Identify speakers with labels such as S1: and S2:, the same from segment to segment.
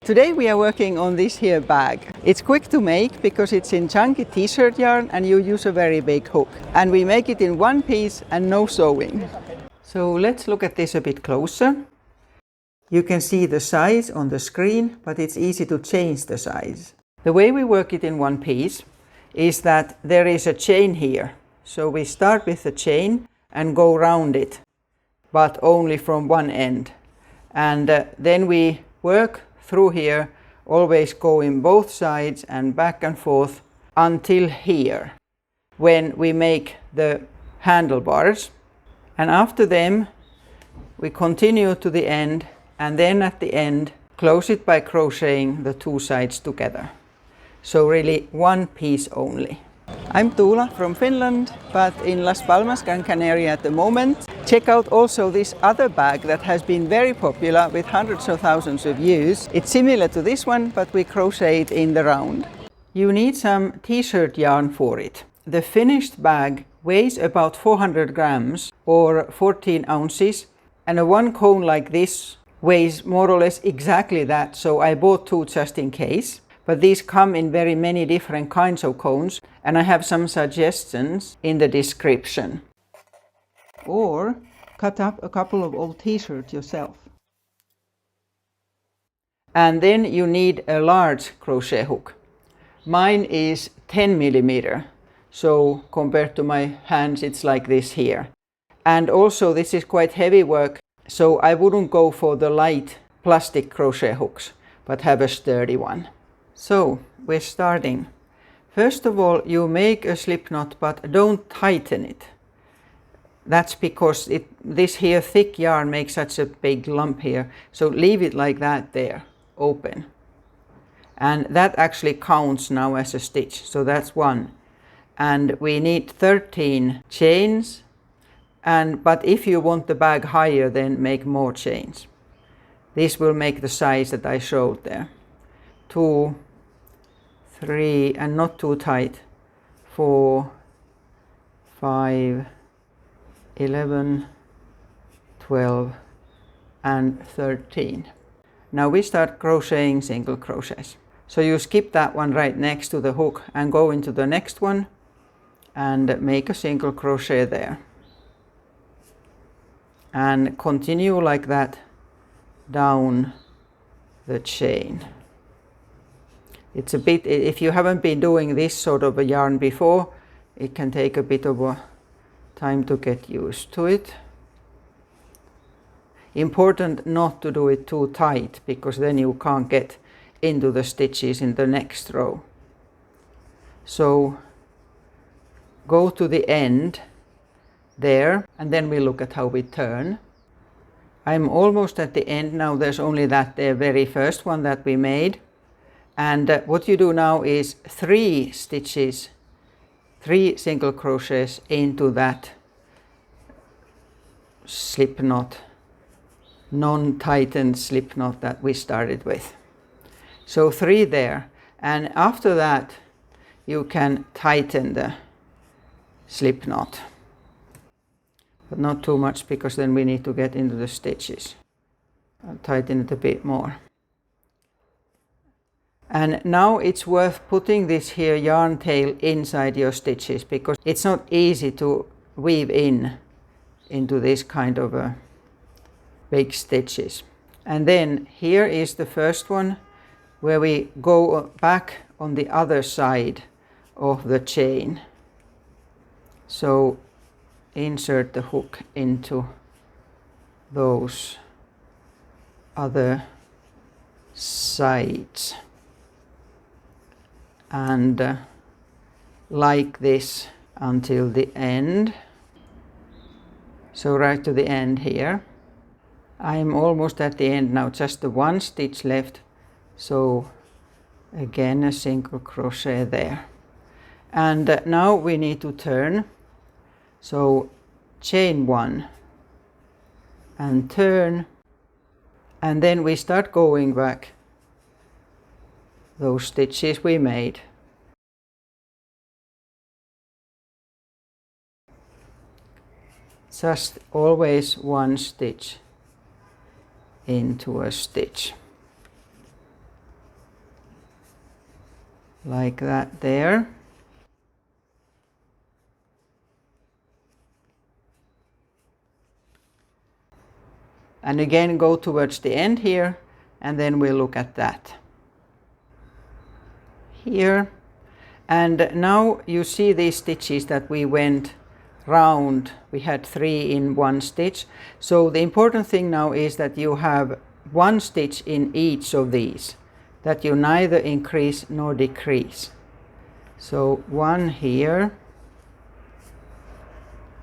S1: Today we are working on this here bag. It's quick to make because it's in chunky t-shirt yarn and you use a very big hook. And we make it in one piece and no sewing. So let's look at this a bit closer. You can see the size on the screen, but it's easy to change the size. The way we work it in one piece is that there is a chain here. So we start with the chain and go round it, but only from one end. And then we work through here, always going both sides and back and forth until here, when we make the handlebars. And after them, we continue to the end, and then at the end, close it by crocheting the two sides together. So really one piece only. I'm Tuula from Finland, but in Las Palmas, Gran Canaria at the moment. Check out also this other bag that has been very popular with hundreds of thousands of views. It's similar to this one, but we crochet it in the round. You need some t-shirt yarn for it. The finished bag weighs about 400 grams or 14 ounces, and a one cone like this weighs more or less exactly that, so I bought two just in case. But these come in very many different kinds of cones, and I have some suggestions in the description. Or cut up a couple of old t-shirts yourself. And then you need a large crochet hook. Mine is 10 millimeter, so compared to my hands it's like this here. And also this is quite heavy work, so I wouldn't go for the light plastic crochet hooks, but have a sturdy one. So we're starting. First of all, you make a slip knot, but don't tighten it. That's because this here thick yarn makes such a big lump here. So leave it like that there, open. And that actually counts now as a stitch. So that's one. And we need 13 chains. But if you want the bag higher, then make more chains. This will make the size that I showed there. 2, 3, and not too tight, 4, 5, 11, 12, and 13. Now we start crocheting single crochets. So you skip that one right next to the hook and go into the next one and make a single crochet there. And continue like that down the chain. It's a bit, if you haven't been doing this sort of a yarn before, it can take a bit of a time to get used to it. Important not to do it too tight, because then you can't get into the stitches in the next row. So go to the end there, and then we look at how we turn. I'm almost at the end now. There's only that the very first one that we made. And what you do now is 3 stitches, 3 single crochets into that slip knot, non-tightened slip knot that we started with. So 3 there, and after that you can tighten the slip knot, but not too much, because then we need to get into the stitches. I'll tighten it a bit more. And now it's worth putting this here yarn tail inside your stitches, because it's not easy to weave into this kind of big stitches. And then here is the first one, where we go back on the other side of the chain. So insert the hook into those other sides. And like this until the end. So right to the end here. I'm almost at the end now, just the one stitch left. So again a single crochet there. And now we need to turn. So chain 1 and turn, and then we start going back those stitches we made. Just always one stitch into a stitch. like that there. And again go towards the end here, and then we'll look at that here. And now you see these stitches that we went round. We had 3 in one stitch. So the important thing now is that you have 1 stitch in each of these, that you neither increase nor decrease. So 1 here,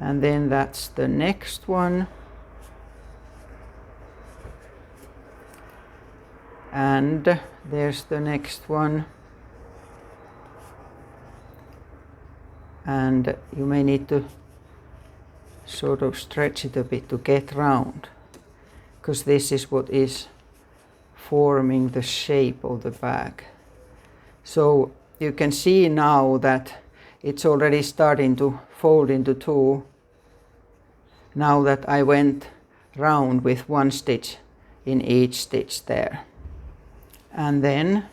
S1: and then that's the next one, and there's the next one, and you may need to sort of stretch it a bit to get round, because this is what is forming the shape of the bag. So you can see now that it's already starting to fold into 2 now that I went round with 1 stitch in each stitch there. And then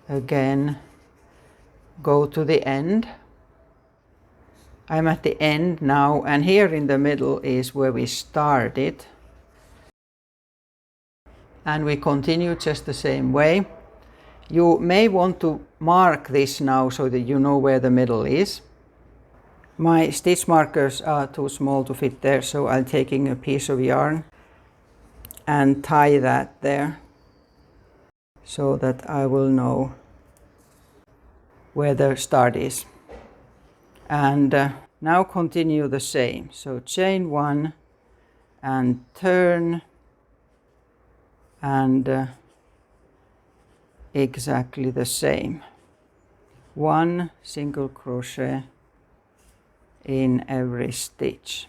S1: again go to the end. I'm at the end now, and here in the middle is where we started, and we continue just the same way. You may want to mark this now so that you know where the middle is. My stitch markers are too small to fit there, so I'm taking a piece of yarn and tie that there so that I will know where the start is. And now continue the same. So chain 1 and turn, and exactly the same. 1 single crochet in every stitch.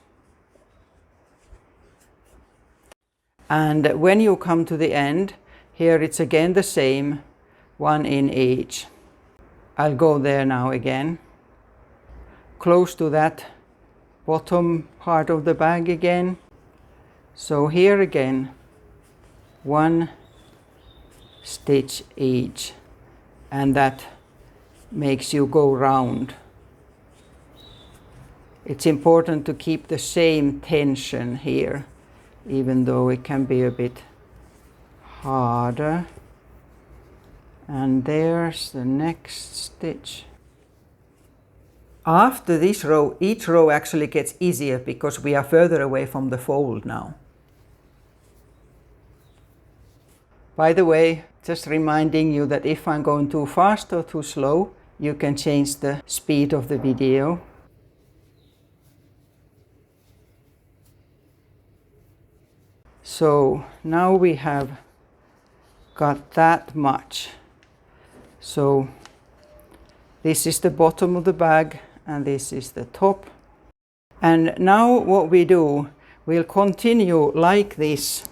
S1: And when you come to the end, here it's again the same, 1 in each. I'll go there now again, close to that bottom part of the bag again. So here again, 1 stitch each, and that makes you go round. It's important to keep the same tension here, even though it can be a bit harder. And there's the next stitch. After this row, each row actually gets easier because we are further away from the fold now. By the way, just reminding you that if I'm going too fast or too slow, you can change the speed of the video. So now we have got that much. So this is the bottom of the bag and this is the top. And now what we do, we'll continue like this.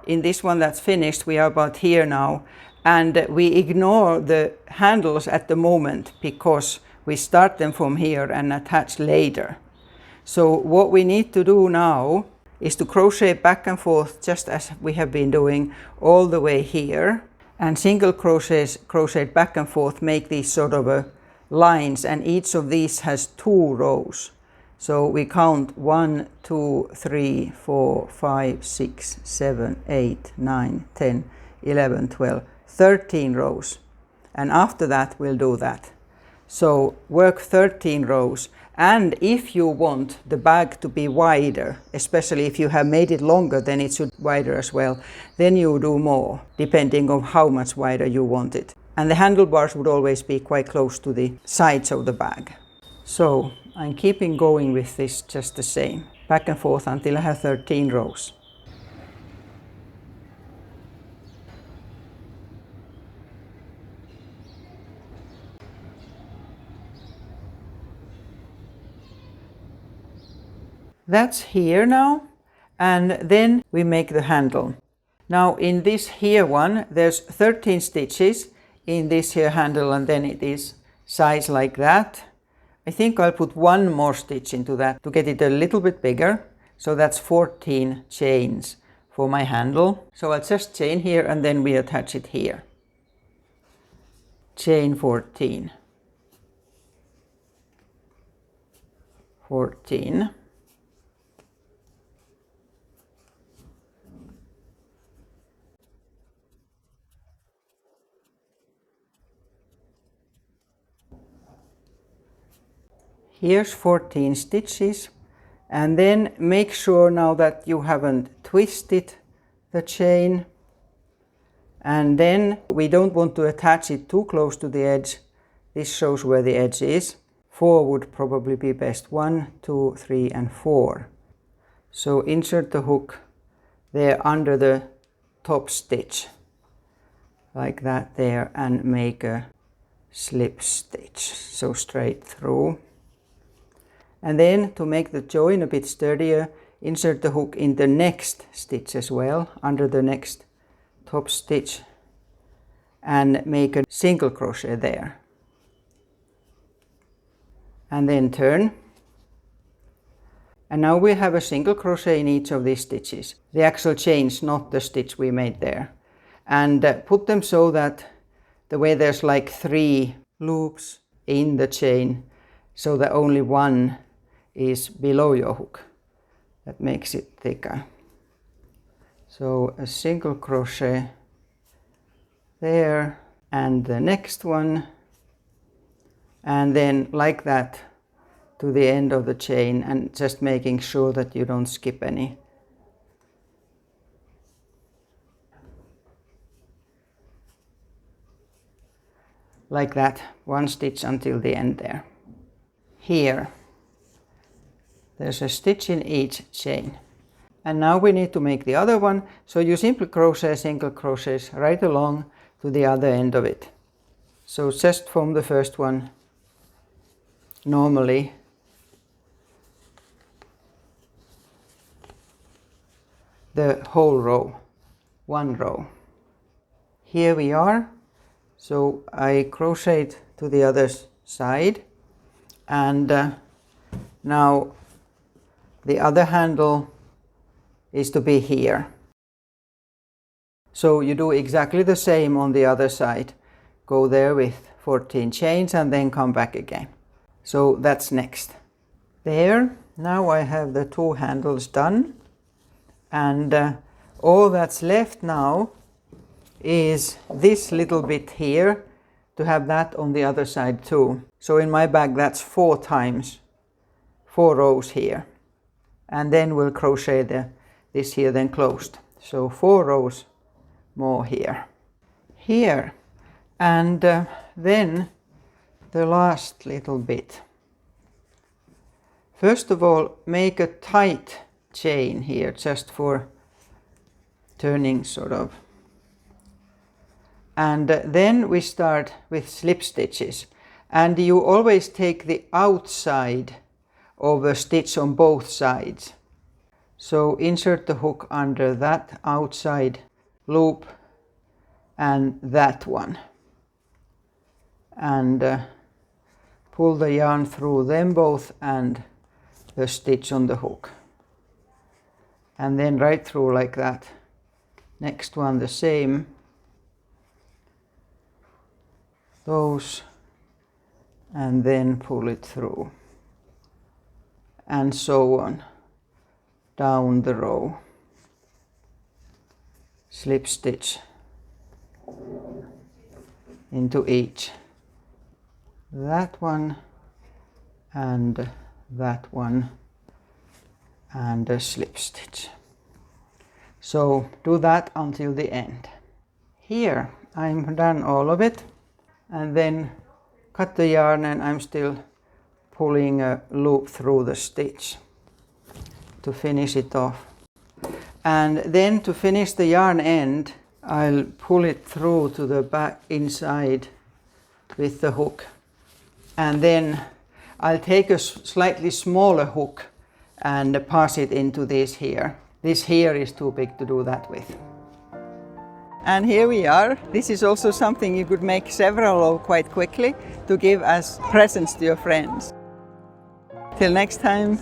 S1: In this one that's finished, we are about here now, and we ignore the handles at the moment because we start them from here and attach later. So what we need to do now is to crochet back and forth just as we have been doing all the way here, and single crochets crochet back and forth make these sort of lines, and each of these has 2 rows. So we count 1, 2, 3, 4, 5, 6, 7, 8, 9, 10, 11, 12, 13 rows. And after that we'll do that. So work 13 rows. And if you want the bag to be wider, especially if you have made it longer, then it should be wider as well, then you do more, depending on how much wider you want it. And the handlebars would always be quite close to the sides of the bag. So I'm keeping going with this just the same, back and forth until I have 13 rows. That's here now, and then we make the handle. Now in this here one, there's 13 stitches in this here handle, and then it is size like that. I think I'll put 1 more stitch into that to get it a little bit bigger. So that's 14 chains for my handle. So I'll just chain here and then we attach it here. chain 14. 14. Here's 14 stitches, and then make sure now that you haven't twisted the chain, and then we don't want to attach it too close to the edge. This shows where the edge is. 4 would probably be best. 1, 2, 3 and 4. So insert the hook there under the top stitch like that there and make a slip stitch, so straight through. And then to make the join a bit sturdier, insert the hook in the next stitch as well, under the next top stitch, and make a single crochet there. And then turn. And now we have a single crochet in each of these stitches. The actual chains, not the stitch we made there. And put them so that the way there's like 3 loops in the chain, so that only one is below your hook. That makes it thicker. So a single crochet there, and the next one, and then like that to the end of the chain, and just making sure that you don't skip any. Like that, one stitch until the end there. Here there's a stitch in each chain. And now we need to make the other one, so you simply crochet single crochets right along to the other end of it. So just from the first one, normally, the whole row, one row. Here we are. So I crocheted to the other side, and now the other handle is to be here. So you do exactly the same on the other side. Go there with 14 chains and then come back again. So that's next. There, now I have the 2 handles done, and all that's left now is this little bit here, to have that on the other side too. So in my bag that's 4 times, 4 rows here. And then we'll crochet this here then closed. So 4 rows more here. Here. And then the last little bit. First of all, make a tight chain here, just for turning sort of. And then we start with slip stitches. And you always take the outside of a stitch on both sides. So insert the hook under that outside loop and that one. And pull the yarn through them both and the stitch on the hook. And then right through like that. Next one the same. Those, and then pull it through, and so on down the row. Slip stitch into each. That one and that one, and a slip stitch. So do that until the end. Here I'm done all of it. And then cut the yarn, and I'm still pulling a loop through the stitch to finish it off. And then to finish the yarn end, I'll pull it through to the back inside with the hook. And then I'll take a slightly smaller hook and pass it into this here. This here is too big to do that with. And here we are. This is also something you could make several of quite quickly to give as presents to your friends. Till next time.